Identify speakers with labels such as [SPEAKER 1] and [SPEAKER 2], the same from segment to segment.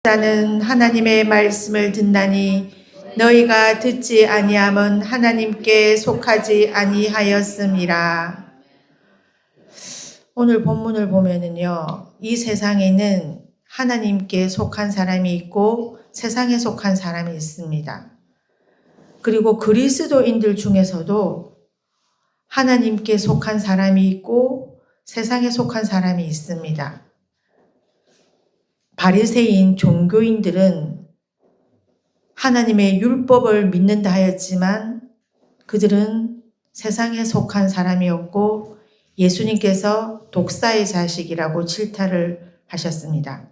[SPEAKER 1] 나는 하나님의 말씀을 듣나니 너희가 듣지 아니함은 하나님께 속하지 아니하였음이라. 오늘 본문을 보면은요, 이 세상에는 하나님께 속한 사람이 있고 세상에 속한 사람이 있습니다. 그리고 그리스도인들 중에서도 하나님께 속한 사람이 있고 세상에 속한 사람이 있습니다. 바리새인 종교인들은 하나님의 율법을 믿는다 하였지만 그들은 세상에 속한 사람이었고 예수님께서 독사의 자식이라고 질타를 하셨습니다.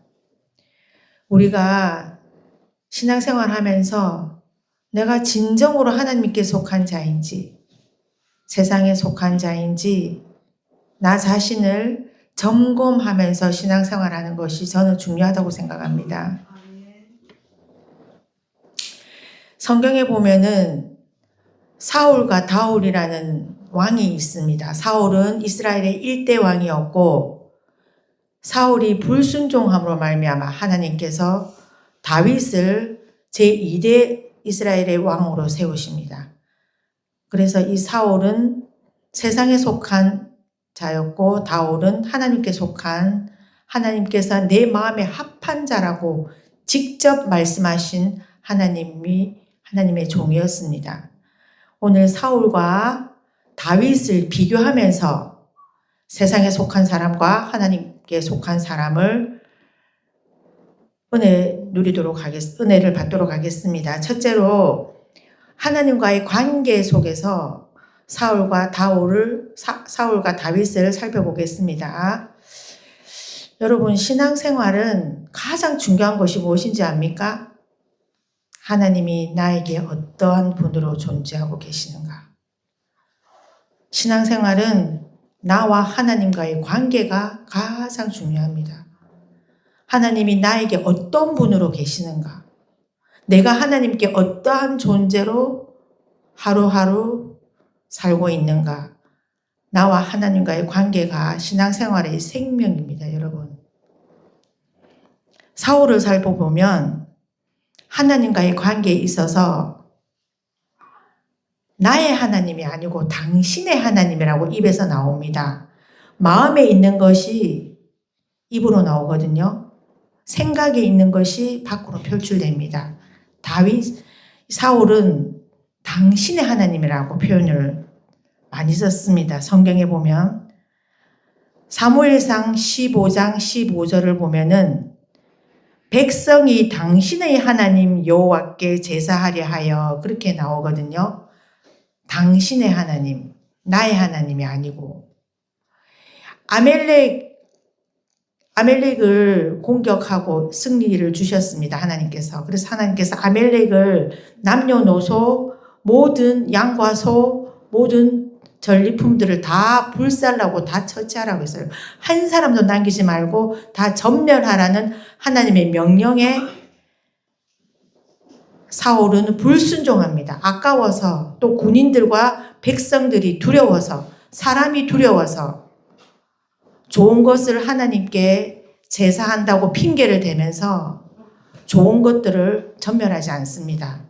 [SPEAKER 1] 우리가 신앙생활하면서 내가 진정으로 하나님께 속한 자인지 세상에 속한 자인지 나 자신을 점검하면서 신앙생활하는 것이 저는 중요하다고 생각합니다. 성경에 보면은 사울과 다울이라는 왕이 있습니다. 사울은 이스라엘의 1대 왕이었고 사울이 불순종함으로 말미암아 하나님께서 다윗을 제2대 이스라엘의 왕으로 세우십니다. 그래서 이 사울은 세상에 속한 자였고 다울은 하나님께 속한, 하나님께서 내 마음에 합한 자라고 직접 말씀하신 하나님의 종이었습니다. 오늘 사울과 다윗을 비교하면서 세상에 속한 사람과 하나님께 속한 사람을 은혜를 받도록 하겠습니다. 첫째로 하나님과의 관계 속에서 사울과 다윗을 살펴보겠습니다. 여러분, 신앙생활은 가장 중요한 것이 무엇인지 압니까? 하나님이 나에게 어떠한 분으로 존재하고 계시는가? 신앙생활은 나와 하나님과의 관계가 가장 중요합니다. 하나님이 나에게 어떤 분으로 계시는가? 내가 하나님께 어떠한 존재로 하루하루 살고 있는가? 나와 하나님과의 관계가 신앙생활의 생명입니다, 여러분. 사울을 살펴보면 하나님과의 관계에 있어서 나의 하나님이 아니고 당신의 하나님이라고 입에서 나옵니다. 마음에 있는 것이 입으로 나오거든요. 생각에 있는 것이 밖으로 표출됩니다. 사울은 당신의 하나님이라고 표현을 많이 썼습니다. 성경에 보면 사무엘상 15장 15절을 보면은 백성이 당신의 하나님 여호와께 제사하려 하여 그렇게 나오거든요. 당신의 하나님, 나의 하나님이 아니고 아멜렉을 공격하고 승리를 주셨습니다. 하나님께서. 그래서 하나님께서 아멜렉을 남녀노소 모든 양과 소 모든 전리품들을 다 불살라고 다 처치하라고 했어요. 한 사람도 남기지 말고 다 전멸하라는 하나님의 명령에 사울은 불순종합니다. 아까워서 또 군인들과 백성들이 두려워서 사람이 두려워서 좋은 것을 하나님께 제사한다고 핑계를 대면서 좋은 것들을 전멸하지 않습니다.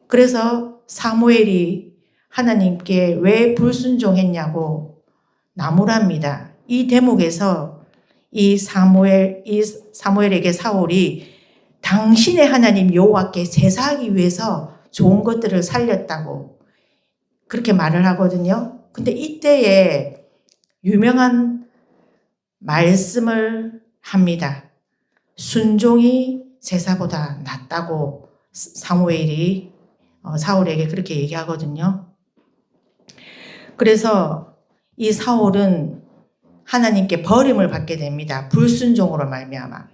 [SPEAKER 1] 그래서 사무엘이 하나님께 왜 불순종했냐고 나무랍니다. 이 대목에서 이 사무엘에게 사울이 당신의 하나님 여호와께 제사하기 위해서 좋은 것들을 살렸다고 그렇게 말을 하거든요. 근데 이때에 유명한 말씀을 합니다. 순종이 제사보다 낫다고 사무엘이 사울에게 그렇게 얘기하거든요. 그래서 이 사울은 하나님께 버림을 받게 됩니다. 불순종으로 말미암아.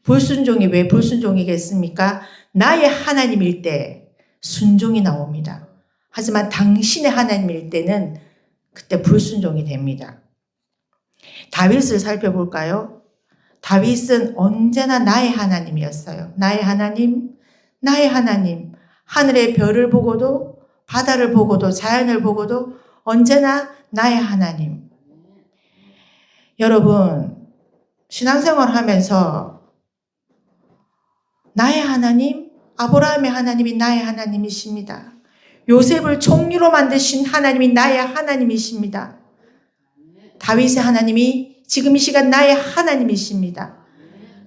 [SPEAKER 1] 불순종이 왜 불순종이겠습니까? 나의 하나님일 때 순종이 나옵니다. 하지만 당신의 하나님일 때는 그때 불순종이 됩니다. 다윗을 살펴볼까요? 다윗은 언제나 나의 하나님이었어요. 나의 하나님, 나의 하나님. 하늘의 별을 보고도 바다를 보고도 자연을 보고도 언제나 나의 하나님. 여러분, 신앙생활 하면서 나의 하나님, 아브라함의 하나님이 나의 하나님이십니다. 요셉을 총리로 만드신 하나님이 나의 하나님이십니다. 다윗의 하나님이 지금 이 시간 나의 하나님이십니다.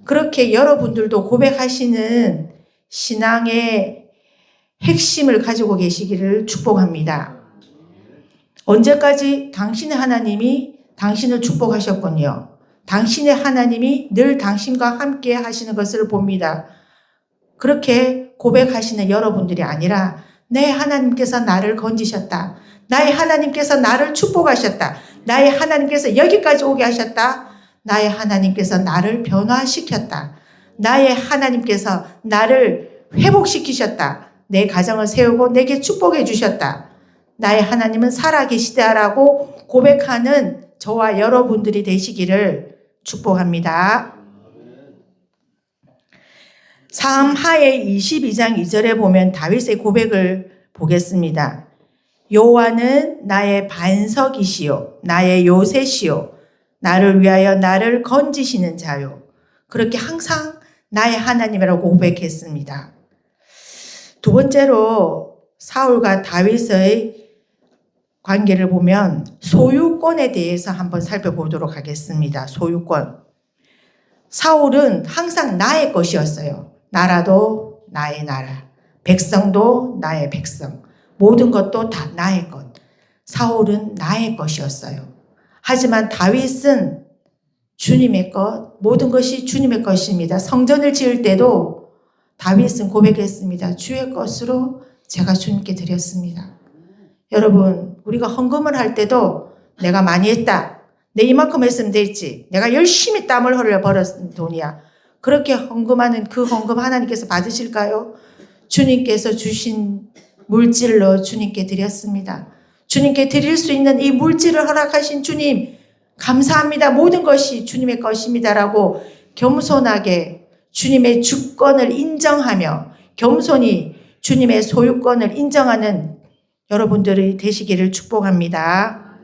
[SPEAKER 1] 그렇게 여러분들도 고백하시는 신앙의 핵심을 가지고 계시기를 축복합니다. 언제까지 당신의 하나님이 당신을 축복하셨군요. 당신의 하나님이 늘 당신과 함께 하시는 것을 봅니다. 그렇게 고백하시는 여러분들이 아니라 내 하나님께서 나를 건지셨다. 나의 하나님께서 나를 축복하셨다. 나의 하나님께서 여기까지 오게 하셨다. 나의 하나님께서 나를 변화시켰다. 나의 하나님께서 나를 회복시키셨다. 내 가정을 세우고 내게 축복해 주셨다. 나의 하나님은 살아계시다라고 고백하는 저와 여러분들이 되시기를 축복합니다. 사함하의 22장 2절에 보면 다윗의 고백을 보겠습니다. 여호와는 나의 반석이시요 나의 요새시요 나를 위하여 나를 건지시는 자요. 그렇게 항상 나의 하나님이라고 고백했습니다. 두 번째로 사울과 다윗의 관계를 보면 소유권에 대해서 한번 살펴보도록 하겠습니다. 소유권. 사울은 항상 나의 것이었어요. 나라도 나의 나라, 백성도 나의 백성, 모든 것도 다 나의 것. 사울은 나의 것이었어요. 하지만 다윗은 주님의 것, 모든 것이 주님의 것입니다. 성전을 지을 때도 다윗은 고백했습니다. 주의 것으로 제가 주님께 드렸습니다. 여러분, 우리가 헌금을 할 때도 내가 많이 했다. 내 이만큼 했으면 됐지. 내가 열심히 땀을 흘려 벌었은 돈이야. 그렇게 헌금하는 그 헌금 하나님께서 받으실까요? 주님께서 주신 물질로 주님께 드렸습니다. 주님께 드릴 수 있는 이 물질을 허락하신 주님 감사합니다. 모든 것이 주님의 것입니다라고 겸손하게 주님의 주권을 인정하며 겸손히 주님의 소유권을 인정하는 여러분들이 되시기를 축복합니다.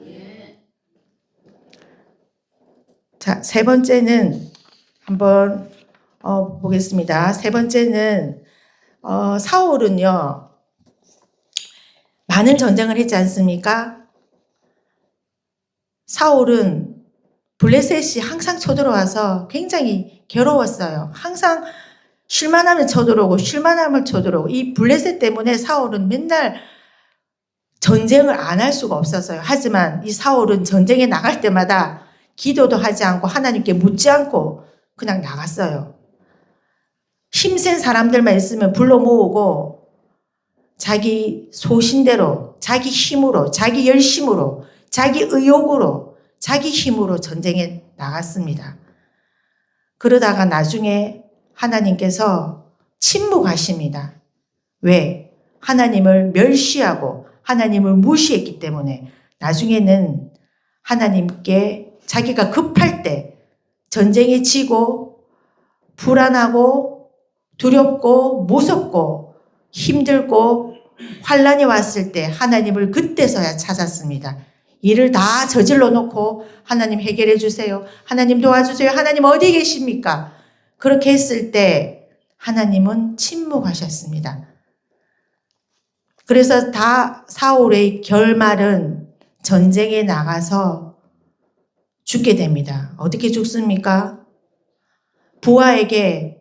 [SPEAKER 1] 자, 세 번째는 한번 보겠습니다. 세 번째는 사울은요. 많은 전쟁을 했지 않습니까? 사울은 블레셋이 항상 쳐들어와서 굉장히 괴로웠어요. 항상 쉴만하면 쳐들어오고 쉴만하면 쳐들어오고 이 블레셋 때문에 사울은 맨날 전쟁을 안 할 수가 없었어요. 하지만 이 사울은 전쟁에 나갈 때마다 기도도 하지 않고 하나님께 묻지 않고 그냥 나갔어요. 힘센 사람들만 있으면 불러 모으고 자기 소신대로, 자기 힘으로, 자기 열심으로, 자기 의욕으로, 자기 힘으로 전쟁에 나갔습니다. 그러다가 나중에 하나님께서 침묵하십니다. 왜? 하나님을 멸시하고 하나님을 무시했기 때문에 나중에는 하나님께 자기가 급할 때 전쟁에 지고 불안하고 두렵고 무섭고 힘들고 환란이 왔을 때 하나님을 그때서야 찾았습니다. 일을 다 저질러 놓고 하나님 해결해 주세요. 하나님 도와주세요. 하나님 어디 계십니까? 그렇게 했을 때 하나님은 침묵하셨습니다. 그래서 다 사울의 결말은 전쟁에 나가서 죽게 됩니다. 어떻게 죽습니까? 부하에게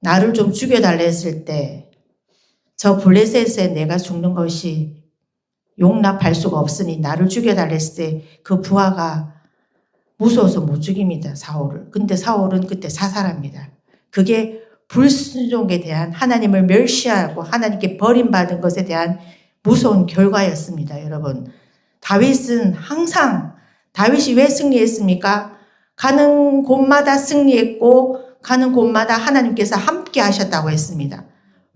[SPEAKER 1] 나를 좀 죽여달라 했을 때 저 블레셋에 내가 죽는 것이 용납할 수가 없으니 나를 죽여달라 했을 때 그 부하가 무서워서 못 죽입니다. 사울을. 근데 사울은 그때 사살합니다. 그게 불순종에 대한 하나님을 멸시하고 하나님께 버림받은 것에 대한 무서운 결과였습니다. 여러분. 다윗은 항상 다윗이 왜 승리했습니까? 가는 곳마다 승리했고 가는 곳마다 하나님께서 함께 하셨다고 했습니다.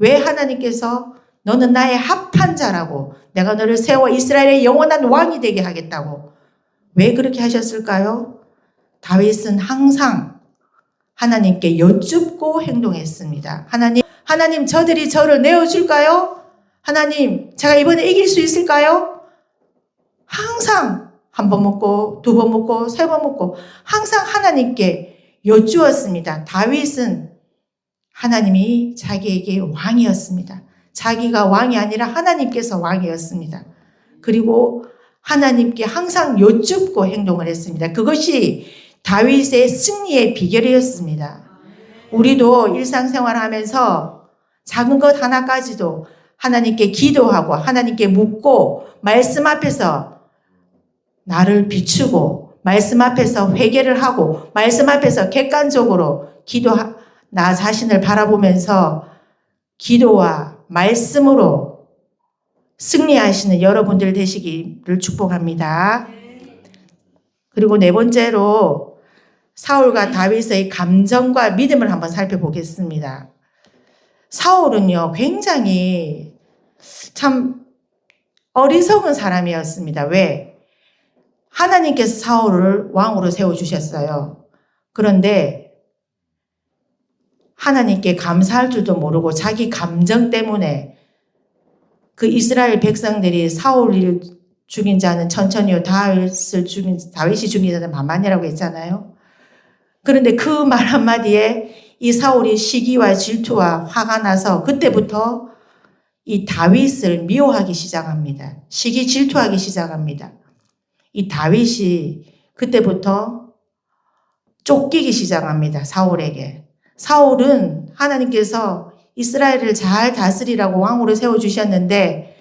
[SPEAKER 1] 왜 하나님께서 너는 나의 합한 자라고 내가 너를 세워 이스라엘의 영원한 왕이 되게 하겠다고 왜 그렇게 하셨을까요? 다윗은 항상 하나님께 여쭙고 행동했습니다. 하나님 저들이 저를 내어줄까요? 하나님 제가 이번에 이길 수 있을까요? 항상 한 번 먹고 두 번 먹고 세 번 먹고 항상 하나님께 여쭈었습니다. 다윗은 하나님이 자기에게 왕이었습니다. 자기가 왕이 아니라 하나님께서 왕이었습니다. 그리고 하나님께 항상 여쭙고 행동을 했습니다. 그것이 다윗의 승리의 비결이었습니다. 우리도 일상생활하면서 작은 것 하나까지도 하나님께 기도하고 하나님께 묻고 말씀 앞에서 나를 비추고 말씀 앞에서 회개를 하고 말씀 앞에서 객관적으로 나 자신을 바라보면서 기도와 말씀으로 승리하시는 여러분들 되시기를 축복합니다. 그리고 네 번째로 사울과 다윗의 감정과 믿음을 한번 살펴보겠습니다. 사울은요, 굉장히 참 어리석은 사람이었습니다. 왜? 하나님께서 사울을 왕으로 세워주셨어요. 그런데 하나님께 감사할 줄도 모르고 자기 감정 때문에 그 이스라엘 백성들이 사울을 죽인 자는 천천히요, 다윗이 죽인 자는 만만이라고 했잖아요. 그런데 그 말 한마디에 이 사울이 시기와 질투와 화가 나서 그때부터 이 다윗을 미워하기 시작합니다. 시기 질투하기 시작합니다. 이 다윗이 그때부터 쫓기기 시작합니다. 사울에게. 사울은 하나님께서 이스라엘을 잘 다스리라고 왕으로 세워주셨는데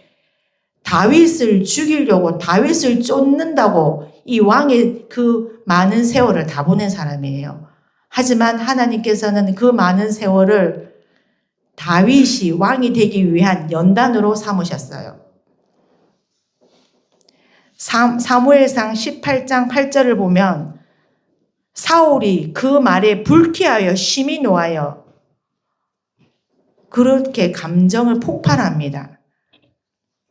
[SPEAKER 1] 다윗을 죽이려고 다윗을 쫓는다고 이 왕의 그 많은 세월을 다 보낸 사람이에요. 하지만 하나님께서는 그 많은 세월을 다윗이 왕이 되기 위한 연단으로 삼으셨어요. 사무엘상 18장 8절을 보면 사울이 그 말에 불쾌하여 심히 노하여 그렇게 감정을 폭발합니다.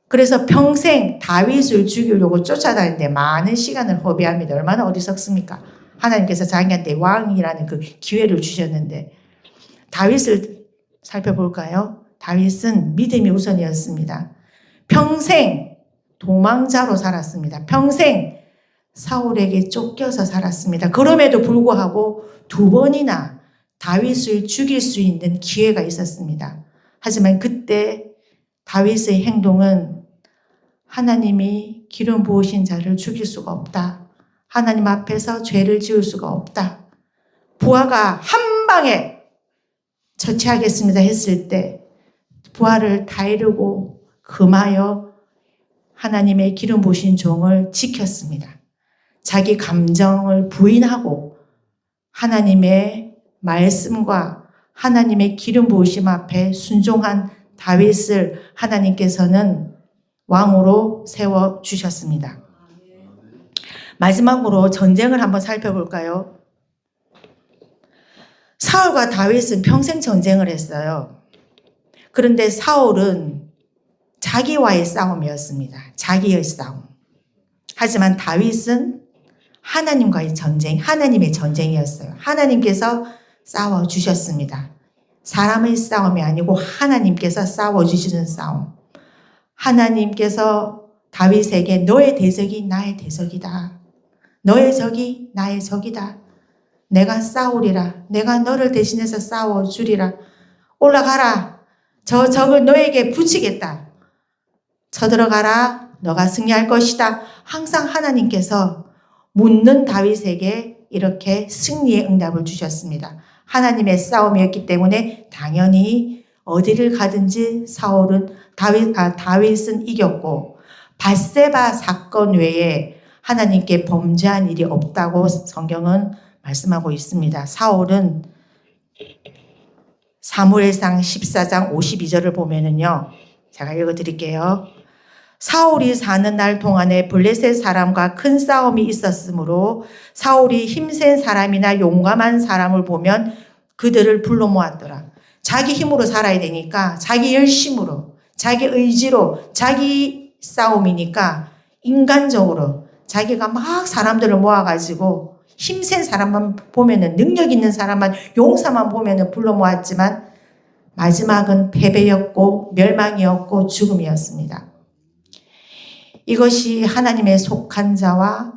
[SPEAKER 1] 그래서 평생 다윗을 죽이려고 쫓아다니는데 많은 시간을 허비합니다. 얼마나 어리석습니까? 하나님께서 자기한테 왕이라는 그 기회를 주셨는데 다윗을 살펴볼까요? 다윗은 믿음이 우선이었습니다. 평생 도망자로 살았습니다. 평생 사울에게 쫓겨서 살았습니다. 그럼에도 불구하고 2번이나 다윗을 죽일 수 있는 기회가 있었습니다. 하지만 그때 다윗의 행동은 하나님이 기름 부으신 자를 죽일 수가 없다. 하나님 앞에서 죄를 지을 수가 없다. 부하가 한 방에 처치하겠습니다 했을 때 부하를 다이르고 금하여 하나님의 기름 부으신 종을 지켰습니다. 자기 감정을 부인하고 하나님의 말씀과 하나님의 기름 부으심 앞에 순종한 다윗을 하나님께서는 왕으로 세워주셨습니다. 마지막으로 전쟁을 한번 살펴볼까요? 사울과 다윗은 평생 전쟁을 했어요. 그런데 사울은 자기와의 싸움이었습니다. 자기의 싸움. 하지만 다윗은 하나님과의 전쟁, 하나님의 전쟁이었어요. 하나님께서 싸워주셨습니다. 사람의 싸움이 아니고 하나님께서 싸워주시는 싸움. 하나님께서 다윗에게 너의 대적이 나의 대적이다. 너의 적이 나의 적이다. 내가 싸우리라. 내가 너를 대신해서 싸워주리라. 올라가라. 저 적을 너에게 붙이겠다. 쳐들어가라. 너가 승리할 것이다. 항상 하나님께서 묻는 다윗에게 이렇게 승리의 응답을 주셨습니다. 하나님의 싸움이었기 때문에 당연히 어디를 가든지 다윗은 이겼고 밧세바 사건 외에 하나님께 범죄한 일이 없다고 성경은 말씀하고 있습니다. 사울은 사무엘상 14장 52절을 보면은요. 제가 읽어드릴게요. 사울이 사는 날 동안에 블레셋 사람과 큰 싸움이 있었으므로 사울이 힘센 사람이나 용감한 사람을 보면 그들을 불러 모았더라. 자기 힘으로 살아야 되니까 자기 열심으로 자기 의지로 자기 싸움이니까 인간적으로 자기가 막 사람들을 모아가지고 힘센 사람만 보면은 능력 있는 사람만 용사만 보면은 불러 모았지만 마지막은 패배였고 멸망이었고 죽음이었습니다. 이것이 하나님의 속한 자와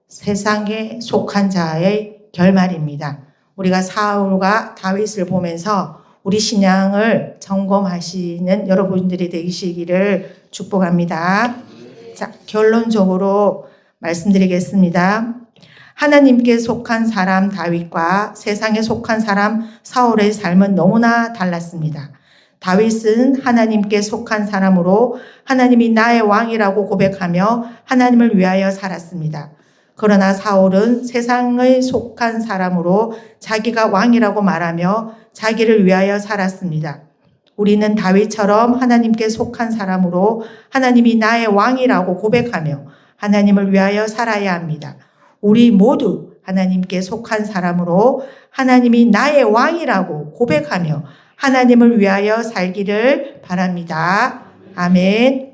[SPEAKER 1] 세상에 속한 자의 결말입니다. 우리가 사울과 다윗을 보면서 우리 신앙을 점검하시는 여러분들이 되시기를 축복합니다. 자, 결론적으로 말씀드리겠습니다. 하나님께 속한 사람 다윗과 세상에 속한 사람 사울의 삶은 너무나 달랐습니다. 다윗은 하나님께 속한 사람으로 하나님이 나의 왕이라고 고백하며 하나님을 위하여 살았습니다. 그러나 사울은 세상에 속한 사람으로 자기가 왕이라고 말하며 자기를 위하여 살았습니다. 우리는 다윗처럼 하나님께 속한 사람으로 하나님이 나의 왕이라고 고백하며 하나님을 위하여 살아야 합니다. 우리 모두 하나님께 속한 사람으로 하나님이 나의 왕이라고 고백하며 하나님을 위하여 살기를 바랍니다. 아멘.